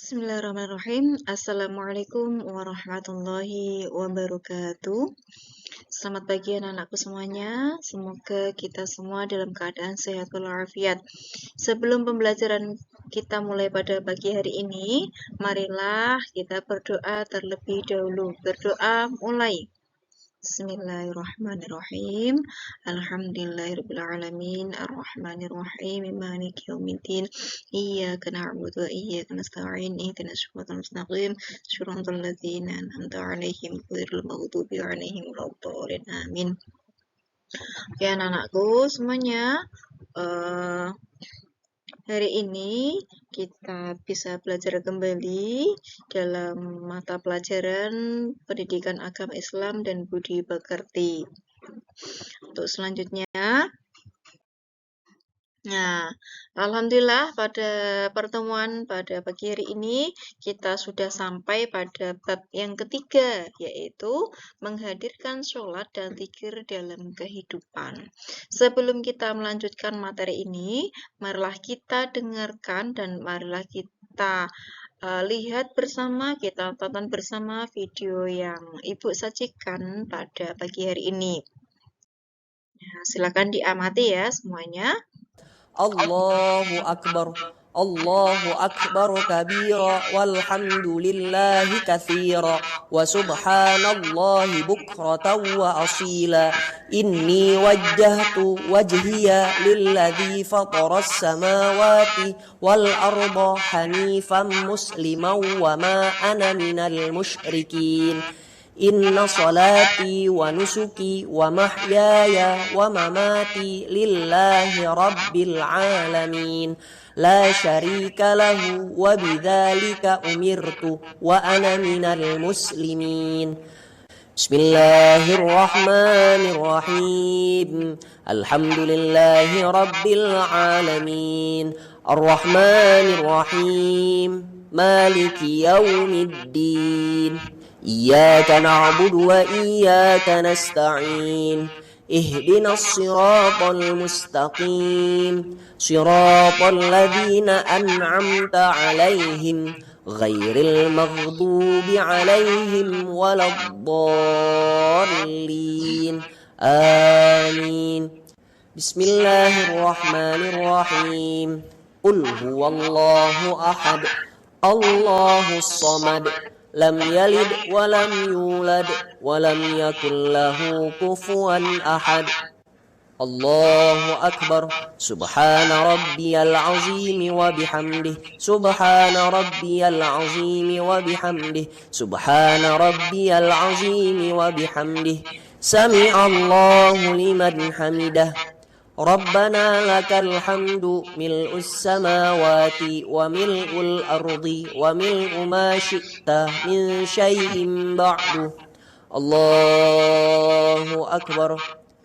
Bismillahirrahmanirrahim. Assalamualaikum warahmatullahi wabarakatuh. Selamat pagi anak-anakku semuanya. Semoga kita semua dalam keadaan sehat walafiat. Sebelum pembelajaran kita mulai pada pagi hari ini, marilah kita berdoa terlebih dahulu. Berdoa mulai. Bismillahirrahmanirrahim. Alhamdulillahirrabbilalamin. Ar-Rahmanirrahim. Maliki yaumiddin. Iyyaka na'budu wa iyyaka nasta'in. Ihdinas siratal mustaqim. Shiratal ladzina an'amta 'alaihim ghairil maghdubi 'alaihim waladdallin. Amin. Oke, anak-anakku semuanya, hari ini kita bisa belajar kembali dalam mata pelajaran Pendidikan Agama Islam dan Budi Pekerti. Untuk selanjutnya, alhamdulillah pada pertemuan pada pagi hari ini kita sudah sampai pada bab yang ketiga, yaitu menghadirkan sholat dan zikir dalam kehidupan. Sebelum kita melanjutkan materi ini, marilah kita dengarkan dan marilah kita lihat bersama, kita tonton bersama video yang Ibu sajikan pada pagi hari ini. Silakan diamati ya semuanya. Allahu Akbar, Allahu Akbar kabira, walhamdulillahi katsira, wa subhanallahi bukratan wa asila. Inni wajjahtu wajhiya lilladzi fataras samawati wal arda hanifan musliman wa ma ana minal musyrikin. Inna salati wa nusuki wa mahyaya wa mamati lillahi rabbil alamin. La syarika lahu wa bidzalika umirtu wa ana minal muslimin. Bismillahirrahmanirrahim. Alhamdulillahi rabbil alamin. Ar-Rahmanirrahim. Maliki yaumiddin. إياك نعبد وإياك نستعين اهدنا الصراط المستقيم صراط الذين أنعمت عليهم غير المغضوب عليهم ولا الضالين آمين بسم الله الرحمن الرحيم قل هو الله أحد الله الصمد لم يلد ولم يولد ولم يكن له كفوا أحد الله أكبر سبحان ربي العظيم وبحمده سبحان ربي العظيم وبحمده سبحان ربي العظيم وبحمده سمع الله لمن حمده ربنا لك الحمد ملء السماوات وملء الأرض وملء ما شئت من شيء بعد الله أكبر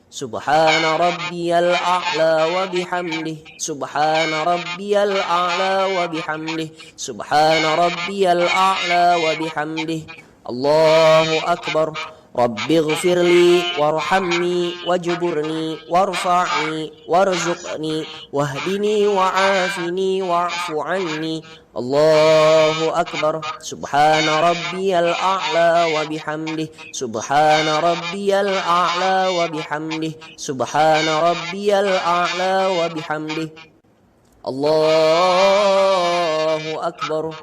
سبحان ربي الأعلى وبحمده سبحان ربي الأعلى وبحمده سبحان ربي الأعلى وبحمده الله أكبر رب اغفر لي وارحمني واجبرني وارفعني وارزقني واهدني وعافني واعف عني الله أكبر سبحان ربي الأعلى وبحمده سبحان ربي الأعلى وبحمده سبحان ربي الأعلى وبحمده الله أكبر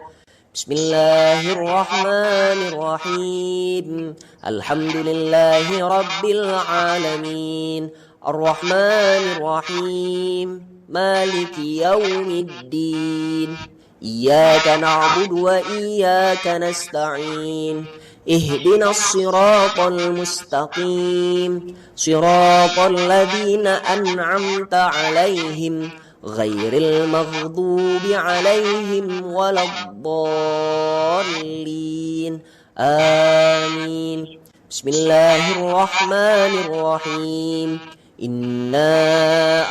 بسم الله الرحمن الرحيم الحمد لله رب العالمين الرحمن الرحيم مالك يوم الدين إياك نعبد وإياك نستعين اهدنا الصراط المستقيم صراط الذين أنعمت عليهم غير المغضوب عليهم ولا الضالين آمين بسم الله الرحمن الرحيم إنا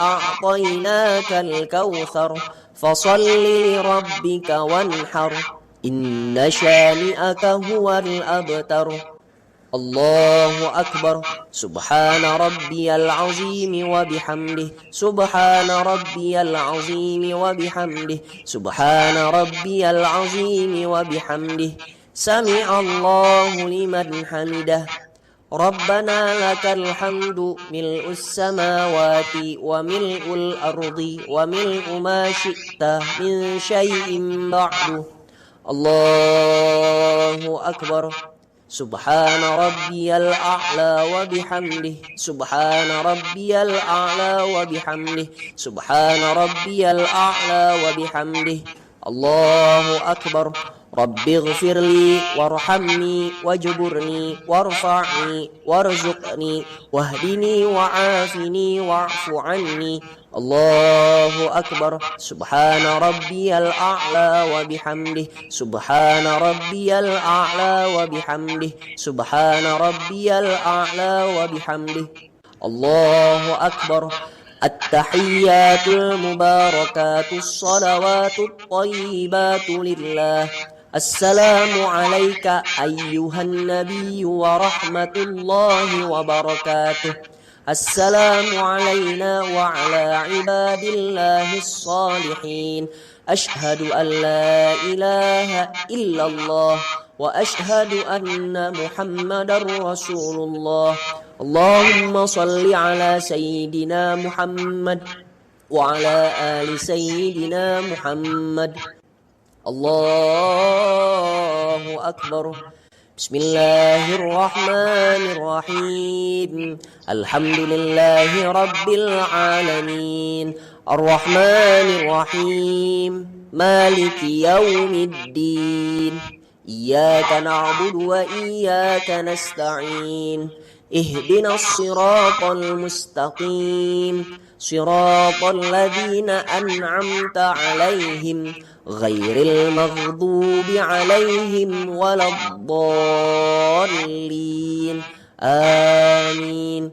أعطيناك الكوثر فصل لربك وانحر إن شانئك هو الأبتر الله أكبر سبحان ربي العظيم وبحمده سبحان ربي العظيم وبحمده سبحان ربي العظيم وبحمده سمع الله لمن حمده ربنا لك الحمد ملء السماوات وملء الأرض وملء ما شئت من شيء بعد الله أكبر سبحان ربي الأعلى وبحمده سبحان ربي الأعلى وبحمده سبحان ربي الأعلى وبحمده الله أكبر رب اغفر لي وارحمني واجبرني وارفعني وارزقني واهدني وعافني واعف عني الله أكبر سبحان ربي الأعلى وبحمده سبحان ربي الأعلى وبحمده سبحان ربي الأعلى وبحمده الله أكبر التحيات المباركات الصلوات الطيبات لله السلام عليك أيها النبي ورحمة الله وبركاته السلام علينا وعلى عباد الله الصالحين أشهد أن لا إله إلا الله وأشهد أن محمدا رسول الله اللهم صل على سيدنا محمد وعلى آل سيدنا محمد الله أكبر بسم الله الرحمن الرحيم الحمد لله رب العالمين الرحمن الرحيم مالك يوم الدين إياك نعبد وإياك نستعين اهدنا الصراط المستقيم صراط الذين أنعمت عليهم غير المغضوب عليهم ولا الضالين آمين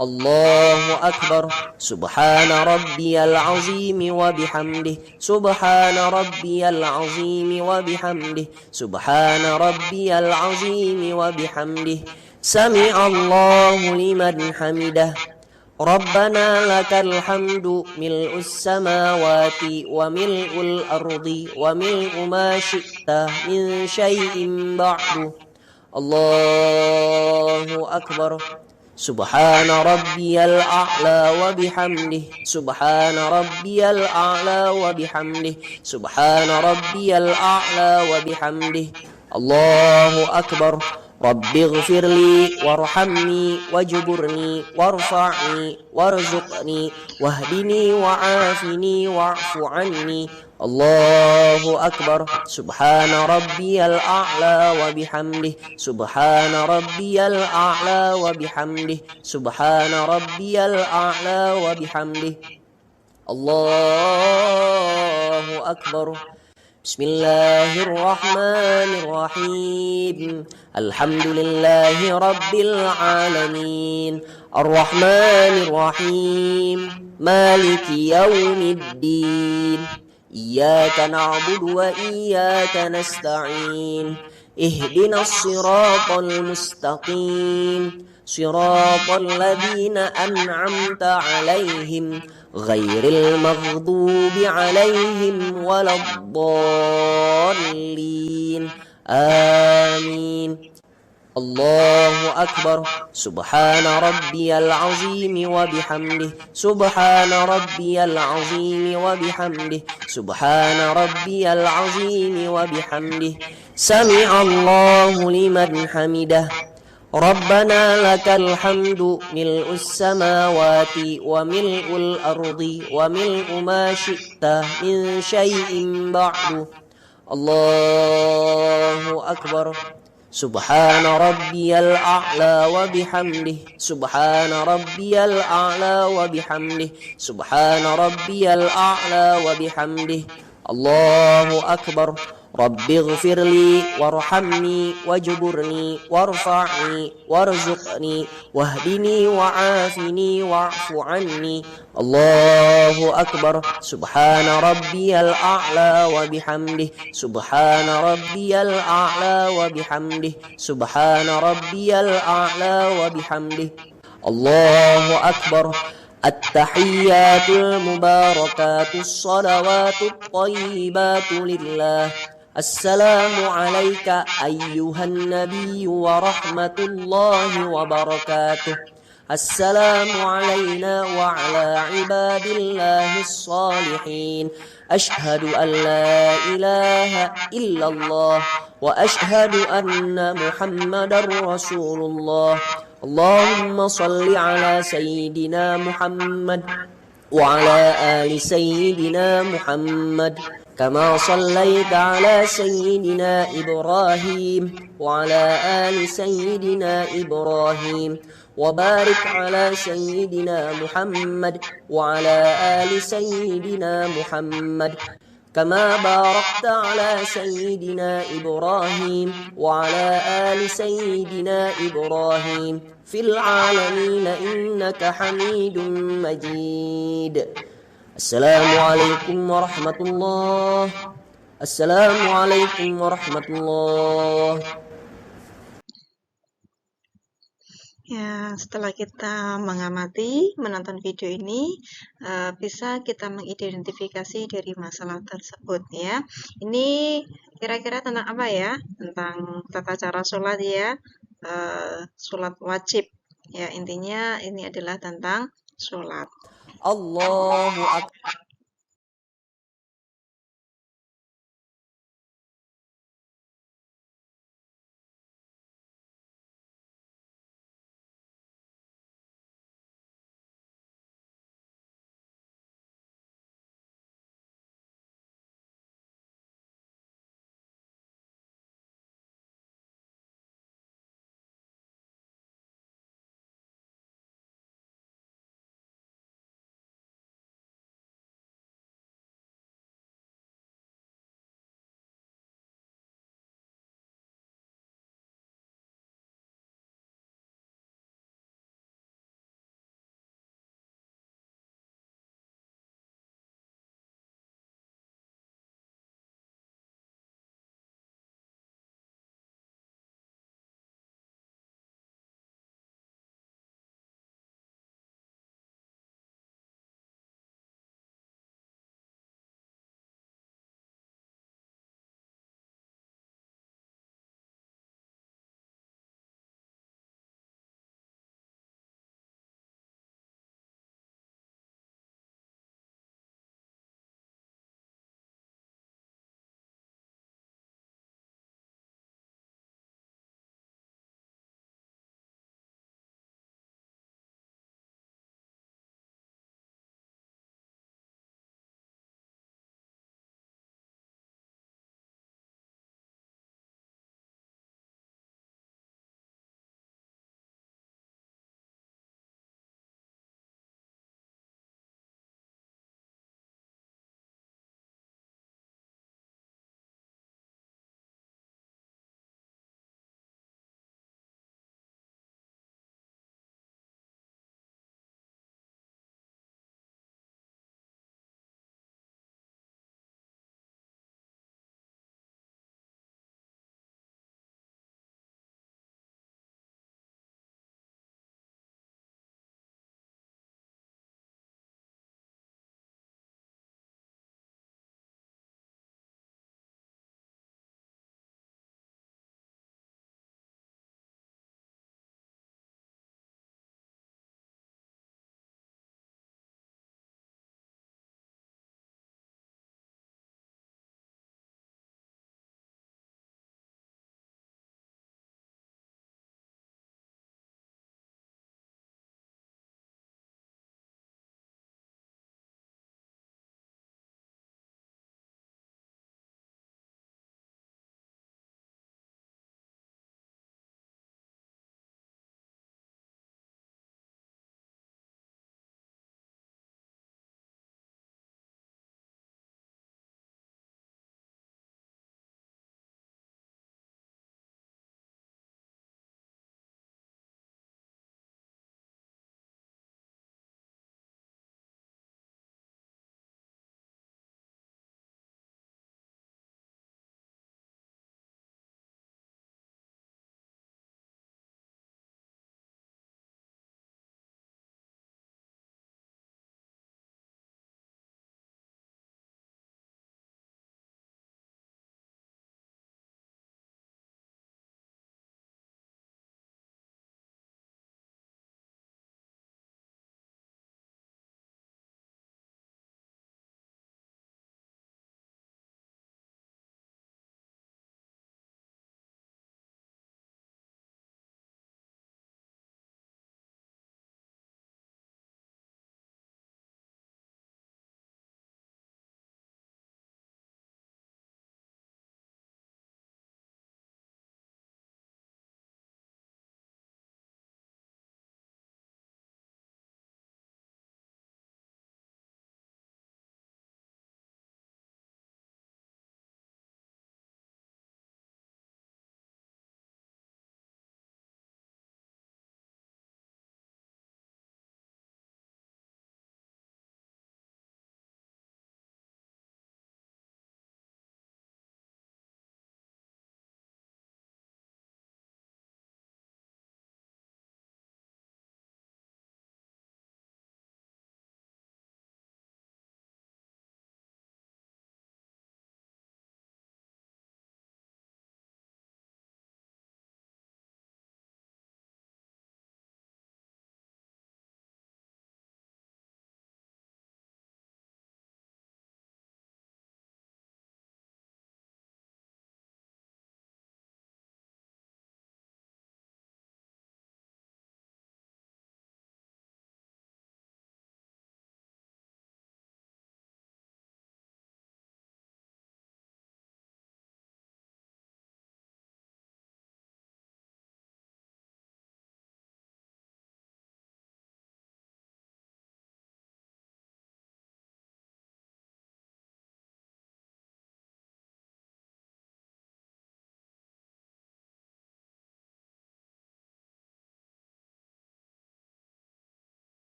الله أكبر سبحان ربي العظيم وبحمده سبحان ربي العظيم وبحمده سبحان ربي العظيم وبحمده سمع الله لمن حمده ربنا لك الحمد ملء السماوات وملء الأرض وملء ما شئت من شيء بعد الله أكبر سبحان ربي الأعلى وبحمده سبحان ربي الأعلى وبحمده سبحان ربي الأعلى وبحمده الله أكبر رب اغفر لي وارحمني واجبرني وارفعني وارزقني واهدني وعافني واعف عني الله أكبر سبحان ربي الأعلى وبحمده سبحان ربي الأعلى وبحمده سبحان ربي الأعلى وبحمده الله أكبر بسم الله الرحمن الرحيم الحمد لله رب العالمين الرحمن الرحيم مالك يوم الدين إياك نعبد وإياك نستعين اهدنا الصراط المستقيم صراط الذين أنعمت عليهم غير المغضوب عليهم ولا الضالين آمين الله أكبر سبحان ربي العظيم وبحمده سبحان ربي العظيم وبحمده سبحان ربي العظيم وبحمده سمع الله لمن حمده ربنا لك الحمد ملء السماوات وملء الأرض وملء ما شئت من شيء بعد الله أكبر سبحان ربي الأعلى وبحمده سبحان ربي الأعلى وبحمده سبحان ربي الأعلى وبحمده الله أكبر. رب اغفر لي وارحمني واجبرني وارفعني وارزقني واهدني وعافني واعف عني. الله أكبر. سبحان ربي الأعلى وبحمده. سبحان ربي الأعلى وبحمده. سبحان ربي الأعلى وبحمده. الله أكبر. التحيات المباركات الصلوات الطيبات لله. السلام عليك أيها النبي ورحمة الله وبركاته. السلام علينا وعلى عباد الله الصالحين. أشهد أن لا إله إلا الله وأشهد أن محمدا رسول الله. اللهم صل على سيدنا محمد وعلى آل سيدنا محمد كما صليت على سيدنا إبراهيم وعلى آل سيدنا إبراهيم وبارك على سيدنا محمد وعلى آل سيدنا محمد كما باركت على سيدنا إبراهيم وعلى آل سيدنا إبراهيم في العالمين إنك حميد مجيد. السلام عليكم ورحمة الله. السلام عليكم ورحمة الله. Ya, setelah kita mengamati, menonton video ini, bisa kita mengidentifikasi dari masalah tersebut ya. Ini kira-kira tentang apa ya? Tentang tata cara sholat ya, sholat wajib. Ya, intinya ini adalah tentang sholat. Allahu Akbar.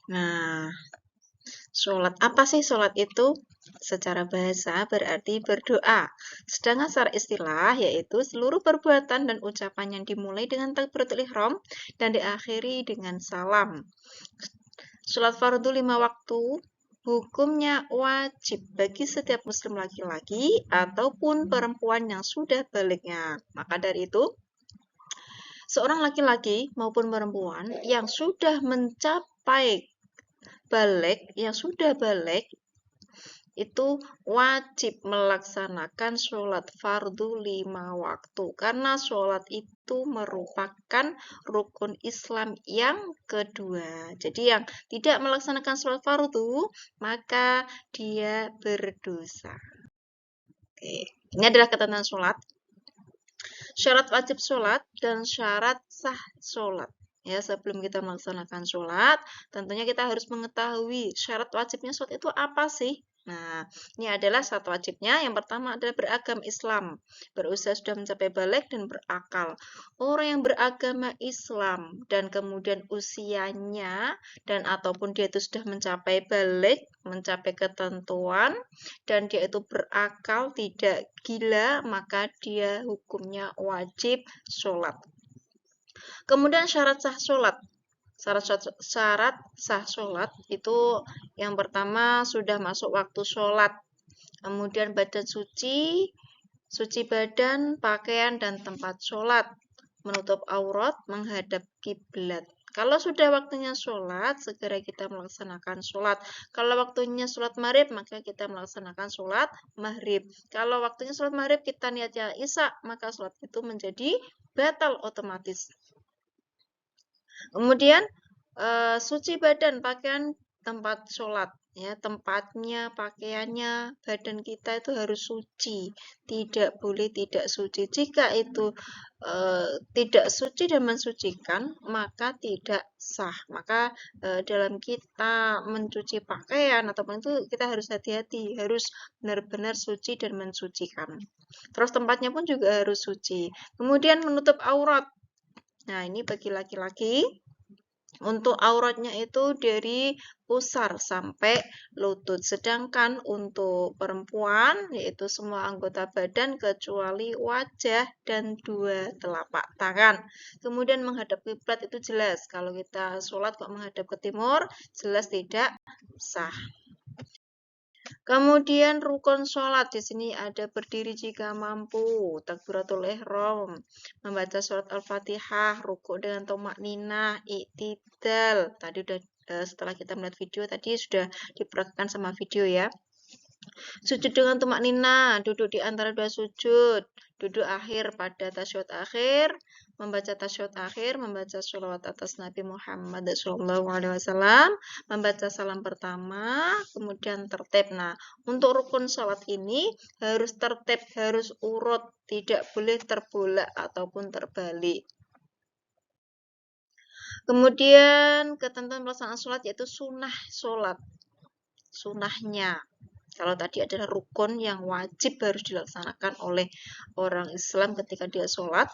Nah, sholat apa sih sholat itu? Secara bahasa berarti berdoa. Sedangkan secara istilah yaitu seluruh perbuatan dan ucapan yang dimulai dengan takbiratul ihram dan diakhiri dengan salam. Sholat fardu 5 waktu hukumnya wajib bagi setiap muslim laki-laki ataupun perempuan yang sudah balignya. Maka dari itu, seorang laki-laki maupun perempuan yang sudah mencapai balik itu wajib melaksanakan sholat fardu 5 waktu karena sholat itu merupakan rukun Islam yang kedua. Jadi yang tidak melaksanakan sholat fardu maka dia berdosa. Oke, ini adalah ketentuan sholat. Syarat wajib sholat dan syarat sah sholat. Ya, sebelum kita melaksanakan sholat, tentunya kita harus mengetahui syarat wajibnya sholat itu apa sih? Nah, ini adalah syarat wajibnya. Yang pertama adalah beragama Islam, berusia sudah mencapai balik dan berakal. Orang yang beragama Islam dan kemudian usianya dan ataupun dia itu sudah mencapai balik, mencapai ketentuan, dan dia itu berakal, tidak gila, maka dia hukumnya wajib sholat. Kemudian syarat sah sholat. Syarat sah sholat itu yang pertama sudah masuk waktu sholat. Kemudian badan suci, suci badan, pakaian, dan tempat sholat. Menutup aurat, menghadap kiblat. Kalau sudah waktunya sholat, segera kita melaksanakan sholat. Kalau waktunya sholat maghrib, maka kita melaksanakan sholat maghrib. Kalau waktunya sholat maghrib, kita niatnya isya, maka sholat itu menjadi batal otomatis. Kemudian suci badan, pakaian, tempat sholat. Ya, tempatnya, pakaiannya, badan kita itu harus suci. Tidak boleh tidak suci. Jika itu tidak suci dan mensucikan, maka tidak sah. Maka dalam kita mencuci pakaian ataupun itu kita harus hati-hati, harus benar-benar suci dan mensucikan. Terus tempatnya pun juga harus suci. Kemudian menutup aurat. Nah, ini bagi laki-laki. Untuk auratnya itu dari pusar sampai lutut. Sedangkan untuk perempuan, yaitu semua anggota badan kecuali wajah dan 2 telapak tangan. Kemudian menghadap kiblat itu jelas. Kalau kita sholat kok menghadap ke timur, jelas tidak sah. Kemudian rukun sholat di sini ada berdiri jika mampu, takbiratul ihram, membaca surat Al-Fatihah, rukuk dengan tomak ninah, i'tidal. Tadi udah setelah kita melihat video tadi sudah diperhatikan sama video ya. Sujud dengan tumak nina, duduk di antara 2 sujud, duduk akhir pada tasyahud akhir, membaca tasyahud akhir, membaca sholawat atas Nabi Muhammad SAW, membaca salam pertama, kemudian tertib. Nah, untuk rukun salat ini harus tertib, harus urut, tidak boleh terbolak ataupun terbalik. Kemudian ketentuan pelaksanaan sholat yaitu sunnah sholat, sunnahnya. Kalau tadi adalah rukun yang wajib harus dilaksanakan oleh orang Islam ketika dia sholat.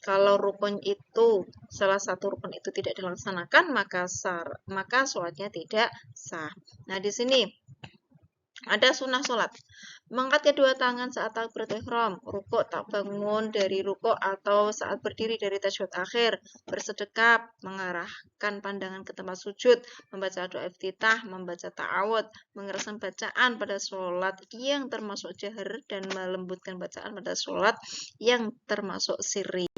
Kalau rukun itu, salah satu rukun itu tidak dilaksanakan, maka sholatnya tidak sah. Nah, di sini ada sunnah sholat. Mengangkat kedua tangan saat takbiratul ihram, rukuk tak bangun dari rukuk atau saat berdiri dari tasyahud akhir, bersedekap, mengarahkan pandangan ke tempat sujud, membaca doa iftitah, membaca ta'awud, mengeraskan bacaan pada sholat yang termasuk jahar dan melembutkan bacaan pada sholat yang termasuk sirri.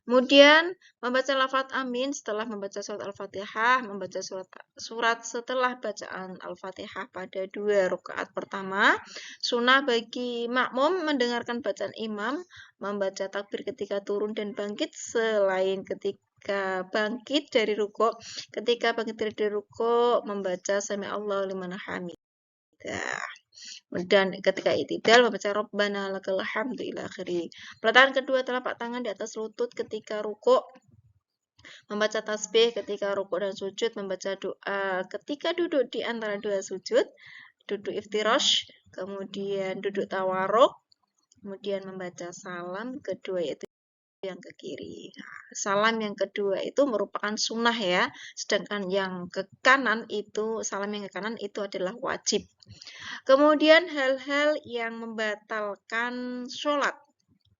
Kemudian membaca lafaz amin setelah membaca surat Al-Fatihah, membaca surat setelah bacaan Al-Fatihah pada 2 rakaat pertama. Sunnah bagi makmum mendengarkan bacaan imam, membaca takbir ketika turun dan bangkit selain ketika bangkit dari rukuk. Ketika bangkit dari rukuk membaca sami Allahu liman hamidah. Dan ketika i'tidal membaca Rabbana lakal hamdu ila akhiri. Peletakan kedua telapak tangan di atas lutut ketika rukuk, membaca tasbih ketika rukuk dan sujud, membaca doa ketika duduk di antara 2 sujud, duduk iftirash, kemudian duduk tawaruk, kemudian membaca salam kedua yaitu yang ke kiri. Nah, salam yang kedua itu merupakan sunnah ya, sedangkan yang ke kanan itu, salam yang ke kanan itu adalah wajib. Kemudian hal-hal yang membatalkan sholat.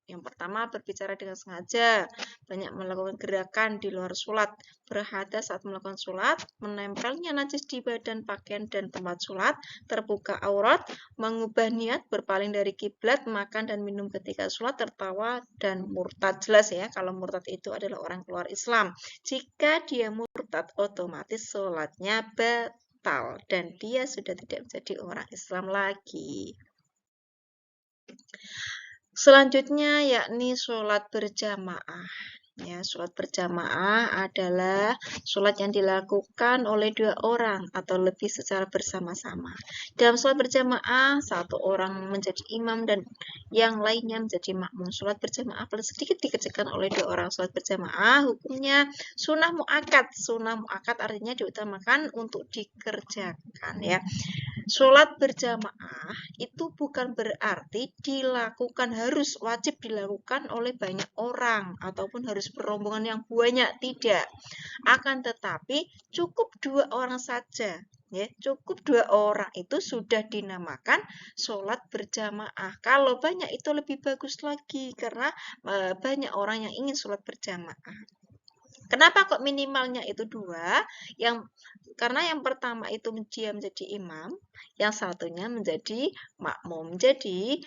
Yang pertama, berbicara dengan sengaja, banyak melakukan gerakan di luar sholat, berhadas saat melakukan sholat, menempelnya najis di badan, pakaian, dan tempat sholat, terbuka aurat, mengubah niat, berpaling dari kiblat, makan dan minum ketika sholat, tertawa, dan murtad. Jelas ya, kalau murtad itu adalah orang keluar Islam. Jika dia murtad, otomatis sholatnya batal, dan dia sudah tidak menjadi orang Islam lagi. Selanjutnya yakni sholat berjamaah. Ya, sholat berjamaah adalah sholat yang dilakukan oleh dua orang atau lebih secara bersama-sama. Dalam sholat berjamaah, satu orang menjadi imam dan yang lainnya menjadi makmum. Sholat berjamaah paling sedikit dikerjakan oleh dua orang. Sholat berjamaah hukumnya sunnah mu'akkad. Sunnah mu'akkad artinya diutamakan untuk dikerjakan ya. Sholat berjamaah itu bukan berarti dilakukan harus wajib dilakukan oleh banyak orang ataupun harus berombongan yang banyak, tidak. Akan tetapi cukup dua orang saja. Ya, cukup dua orang itu sudah dinamakan sholat berjamaah. Kalau banyak itu lebih bagus lagi karena banyak orang yang ingin sholat berjamaah. Kenapa kok minimalnya itu dua? Karena yang pertama itu dia menjadi imam, yang satunya menjadi makmum. Jadi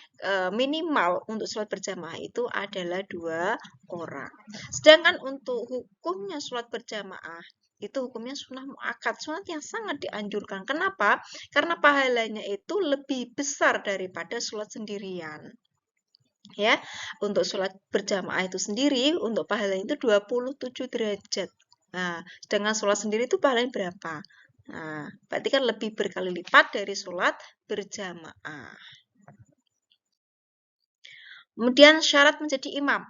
minimal untuk sholat berjamaah itu adalah dua orang. Sedangkan untuk hukumnya sholat berjamaah itu hukumnya sunnah mu'akkad, sunat yang sangat dianjurkan. Kenapa? Karena pahalanya itu lebih besar daripada sholat sendirian. Ya, untuk sholat berjamaah itu sendiri untuk pahalanya itu 27 derajat. Nah, sedangkan sholat sendiri itu pahalanya berapa? Nah, berarti kan lebih berkali lipat dari sholat berjamaah. Kemudian syarat menjadi imam.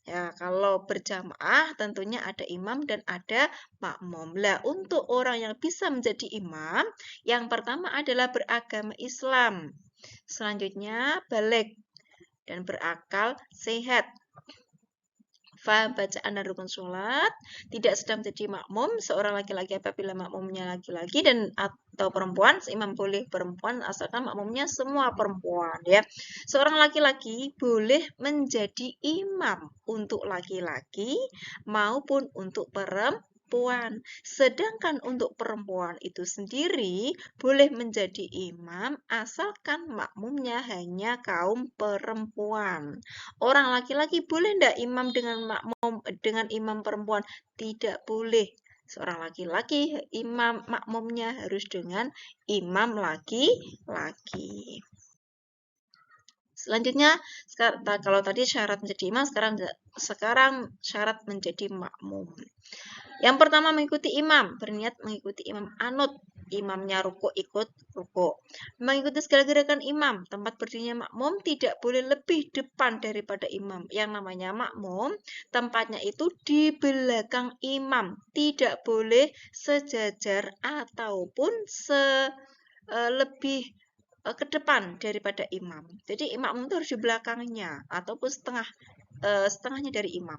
Ya, kalau berjamaah tentunya ada imam dan ada makmum. Lah, untuk orang yang bisa menjadi imam, yang pertama adalah beragama Islam. Selanjutnya baligh dan berakal sehat. Faham bacaan dan rukun sholat, tidak sedang menjadi makmum, seorang laki-laki apabila makmumnya laki-laki dan atau perempuan, seimam boleh perempuan asalkan makmumnya semua perempuan ya. Seorang laki-laki boleh menjadi imam untuk laki-laki maupun untuk perempuan. Sedangkan untuk perempuan itu sendiri boleh menjadi imam asalkan makmumnya hanya kaum perempuan. Orang laki-laki boleh tidak imam dengan imam perempuan? Tidak boleh. Seorang laki-laki imam makmumnya harus dengan imam laki-laki. Selanjutnya, kalau tadi syarat menjadi imam, sekarang syarat menjadi makmum. Yang pertama mengikuti imam, berniat mengikuti imam anut. Imamnya rukuk, ikut rukuk. Mengikuti segala gerakan imam, tempat berdirinya makmum tidak boleh lebih depan daripada imam. Yang namanya makmum, tempatnya itu di belakang imam. Tidak boleh sejajar ataupun lebih ke depan daripada imam. Jadi imam itu harus di belakangnya ataupun setengahnya dari imam.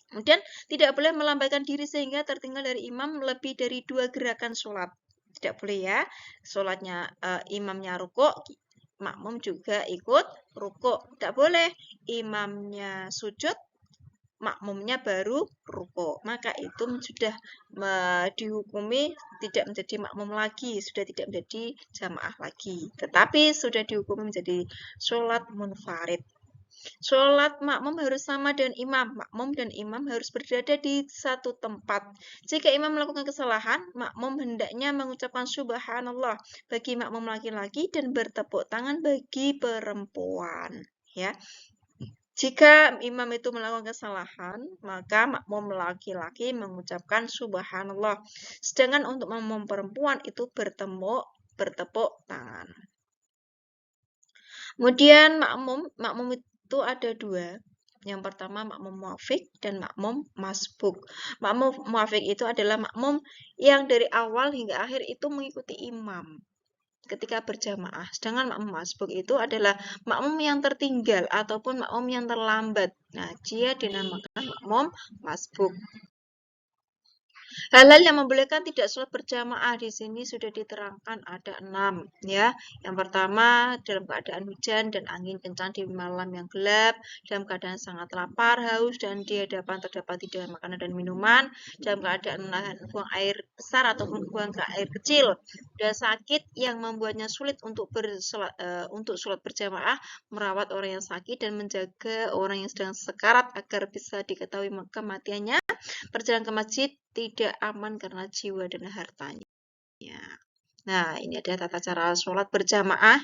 Kemudian tidak boleh melambaikan diri sehingga tertinggal dari imam lebih dari 2 gerakan sholat. Tidak boleh ya. Sholatnya imamnya rukuk, makmum juga ikut rukuk. Tidak boleh imamnya sujud, makmumnya baru rukuk. Maka itu sudah dihukumi tidak menjadi makmum lagi, sudah tidak menjadi jamaah lagi. Tetapi sudah dihukumi menjadi sholat munfarid. Sholat makmum harus sama dengan imam. Makmum dan imam harus berada di satu tempat. Jika imam melakukan kesalahan, makmum hendaknya mengucapkan subhanallah bagi makmum laki-laki dan bertepuk tangan bagi perempuan. Ya. Jika imam itu melakukan kesalahan, maka makmum laki-laki mengucapkan subhanallah. Sedangkan untuk makmum perempuan itu bertepuk tangan. Kemudian makmum itu ada 2. Yang pertama makmum muafiq dan makmum masbuk. Makmum muafiq itu adalah makmum yang dari awal hingga akhir itu mengikuti imam. ketika berjamaah. Sedangkan makmum masbuk itu adalah makmum yang tertinggal ataupun makmum yang terlambat. Nah, dia dinamakan makmum masbuk. Hal-hal yang membolehkan tidak sholat berjamaah di sini sudah diterangkan ada 6 ya. Yang pertama, dalam keadaan hujan dan angin kencang di malam yang gelap, dalam keadaan sangat lapar, haus dan di hadapan terdapat tidak makanan dan minuman, dalam keadaan menahan buang air besar ataupun buang ke air kecil, dan sakit yang membuatnya sulit untuk sholat berjamaah, merawat orang yang sakit dan menjaga orang yang sedang sekarat agar bisa diketahui kematiannya. Perjalanan ke masjid tidak aman karena jiwa dan hartanya. Nah, ini ada tata cara sholat berjamaah.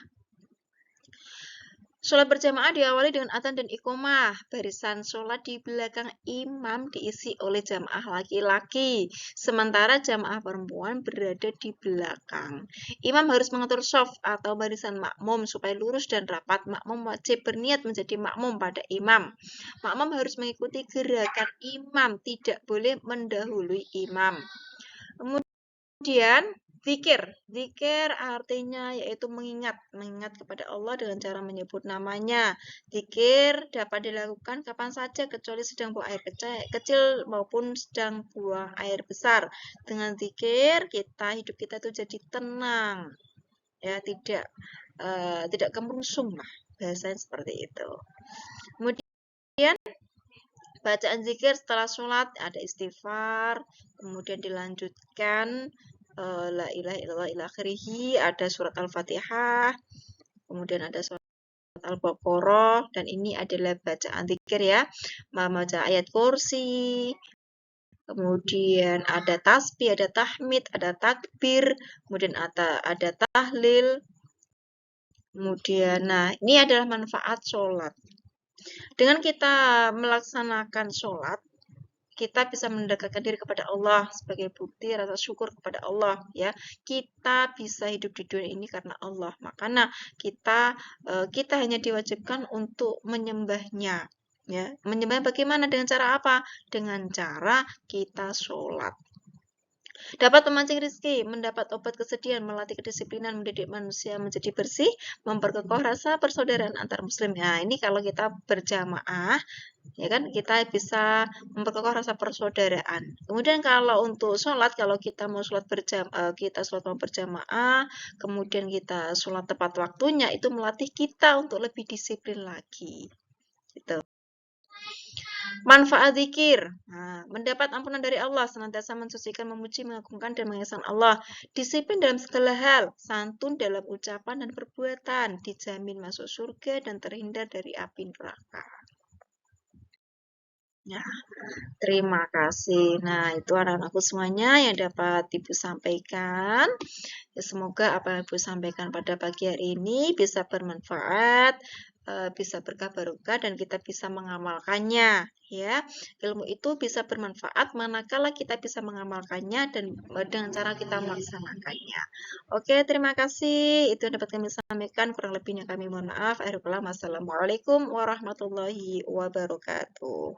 Sholat berjamaah diawali dengan adzan dan iqomah. Barisan sholat di belakang imam diisi oleh jamaah laki-laki, sementara jamaah perempuan berada di belakang. Imam harus mengatur shaf atau barisan makmum supaya lurus dan rapat. Makmum wajib berniat menjadi makmum pada imam. Makmum harus mengikuti gerakan imam, tidak boleh mendahului imam. Kemudian zikir. Zikir artinya yaitu mengingat kepada Allah dengan cara menyebut namanya. Zikir dapat dilakukan kapan saja kecuali sedang buang air kecil maupun sedang buang air besar. Dengan zikir hidup kita itu jadi tenang. Ya, tidak kemerungsung lah. Bahasanya seperti itu. Kemudian bacaan zikir setelah sholat ada istighfar, kemudian dilanjutkan la ilaha illallah ila akhirih, ada surat Al-Fatihah, kemudian ada surat Al-Baqarah, dan ini adalah bacaan zikir ya, membaca ayat kursi, kemudian ada tasbih, ada tahmid, ada takbir, kemudian ada tahlil, kemudian nah ini adalah manfaat sholat. Dengan kita melaksanakan sholat, kita bisa mendekatkan diri kepada Allah sebagai bukti rasa syukur kepada Allah ya. Kita bisa hidup di dunia ini karena Allah. Makanya kita hanya diwajibkan untuk menyembahnya ya. Menyembah bagaimana? Dengan cara apa? Dengan cara kita sholat. Dapat memancing rezeki, mendapat obat kesedihan, melatih kedisiplinan, mendidik manusia menjadi bersih, memperkokoh rasa persaudaraan antar muslim. Nah, ini kalau kita berjamaah, ya kan, kita bisa memperkokoh rasa persaudaraan. Kemudian kalau untuk sholat, kalau kita mau sholat berjamaah, kemudian kita sholat tepat waktunya, itu melatih kita untuk lebih disiplin lagi. Gitu. Manfaat zikir, mendapat ampunan dari Allah, senantiasa mensucikan, memuji, mengagungkan, dan mengesahkan Allah. Disiplin dalam segala hal, santun dalam ucapan dan perbuatan, dijamin masuk surga dan terhindar dari api neraka. Ya, terima kasih. Nah, itu anak-anakku semuanya yang dapat Ibu sampaikan. Ya, semoga apa yang Ibu sampaikan pada pagi hari ini bisa bermanfaat, bisa berkah barokah, dan kita bisa mengamalkannya. Ya, ilmu itu bisa bermanfaat manakala kita bisa mengamalkannya dan dengan cara kita melaksanakannya. Oke, terima kasih. Itu yang dapat kami sampaikan. Kurang lebihnya kami mohon maaf. Assalamualaikum warahmatullahi wabarakatuh.